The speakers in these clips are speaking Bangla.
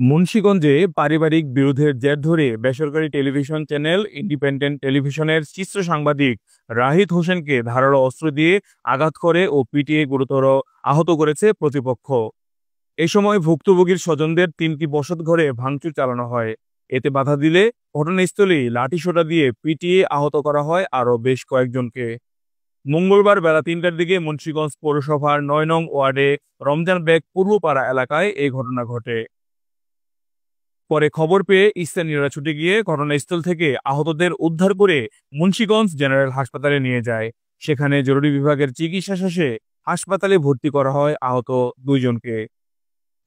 মুন্সিগঞ্জে পারিবারিক বিরোধের জের ধরে বেসরকারি টেলিভিশন চ্যানেল ইন্ডিপেন্ডেন্ট টেলিভিশনের শীর্ষ সাংবাদিক রাহিদ হোসেনকে ধারালো অস্ত্র দিয়ে আঘাত করে ও পিটিয়ে গুরুতর আহত করেছে প্রতিপক্ষ। এ সময় ভুক্তভোগীর স্বজনদের ৩টি বসতঘরে ভাঙচুর চালানো হয়। এতে বাধা দিলে ঘটনাস্থলেই লাঠিসোঁটা দিয়ে পিটিয়ে আহত করা হয় আরও বেশ কয়েকজনকে। মঙ্গলবার বেলা ৩টার দিকে মুন্সিগঞ্জ পৌরসভার ৯ নং ওয়ার্ডে রমজান বেগ পূর্বপাড়া এলাকায় এই ঘটনা ঘটে। পরে খবর পেয়ে স্থানীয়রা ছুটে গিয়ে ঘটনাস্থল থেকে আহতদের উদ্ধার করে মুন্সিগঞ্জ জেনারেল হাসপাতালে নিয়ে যায়। সেখানে জরুরি বিভাগের চিকিৎসা শেষে হাসপাতালে ভর্তি করা হয় আহত দুইজনকে।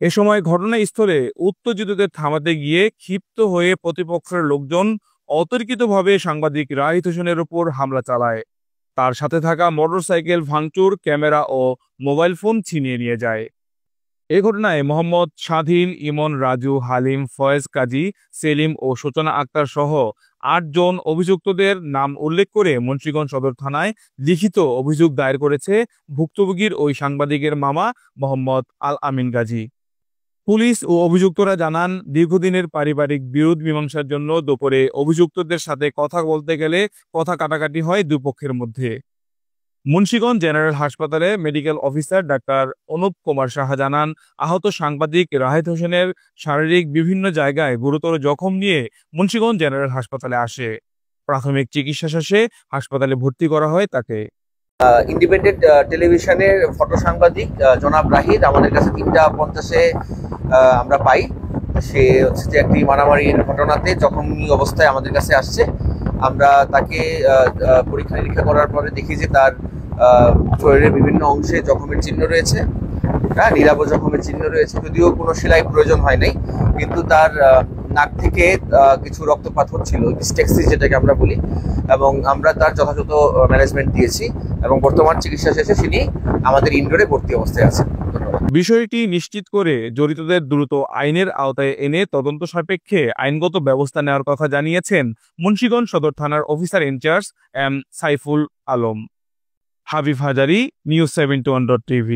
এ সময় ঘটনাস্থলে উত্তেজিতদের থামাতে গিয়ে ক্ষিপ্ত হয়ে প্রতিপক্ষের লোকজন অতর্কিতভাবে সাংবাদিক রাহিদ হোসেনের উপর হামলা চালায়। তার সাথে থাকা মোটরসাইকেল ভাঙচুর, ক্যামেরা ও মোবাইল ফোন ছিনিয়ে নিয়ে যায়। এ ঘটনায় মোহাম্মদ স্বাধীন, ইমন, রাজু, হালিম, ফয়েজ কাজী, সেলিম ও সূচনা আক্তার সহ ৮ জন অভিযুক্তদের নাম উল্লেখ করে মুন্সিগঞ্জ সদর থানায় লিখিত অভিযোগ দায়ের করেছে ভুক্তভোগীর ওই সাংবাদিকের মামা মোহাম্মদ আল আমিন গাজী। পুলিশ ও অভিযুক্তরা জানান, দীর্ঘদিনের পারিবারিক বিরোধ মীমাংসার জন্য দুপুরে অভিযুক্তদের সাথে কথা বলতে গেলে কথা কাটাকাটি হয় দুপক্ষের মধ্যে। মুন্সিগঞ্জ জেনারেল হাসপাতালে medical officer doctor Anup Kumar Saha জানান, আহত সাংবাদিক রাহিদ হোসেনের শারীরিক বিভিন্ন জায়গায় গুরুতর জখম নিয়ে মুন্সিগঞ্জ জেনারেল হাসপাতালে আসে। প্রাথমিক চিকিৎসা শেষে হাসপাতালে ভর্তি করা হয় তাকে। ইন্ডিপেন্ডেন্ট টেলিভিশনের ফটো সাংবাদিক জনাব রাহিদ আমাদের কাছে ৩:50-এ আমরা পাই। সে হচ্ছে যে একটি মারামারির ঘটনাতে জখমী অবস্থায় আমাদের কাছে আসছে। আমরা তাকে পরীক্ষা নিরীক্ষা করার পরে দেখি যে তার শরীরের বিভিন্ন অংশে জখমের চিহ্ন রয়েছে, নিরাপদ জখমের চিহ্ন রয়েছে। যদিও কোনো সেলাই প্রয়োজন হয় নাই, কিন্তু তার নাক থেকে কিছু রক্তপাত হচ্ছিল, স্টেক্সিস যেটাকে আমরা বলি, এবং আমরা তার যথাযথ ম্যানেজমেন্ট দিয়েছি এবং বর্তমান চিকিৎসা শেষে তিনি আমাদের ইনডোরে ভর্তি অবস্থায় আছেন। বিষয়টি নিশ্চিত করে জড়িতদের দ্রুত আইনের আওতায় এনে তদন্ত সাপেক্ষে আইনগত ব্যবস্থা নেওয়ার কথা জানিয়েছেন মুন্সিগঞ্জ সদর থানার officer in charge M Saiful Alam. Habib Hazari, news 71.tv।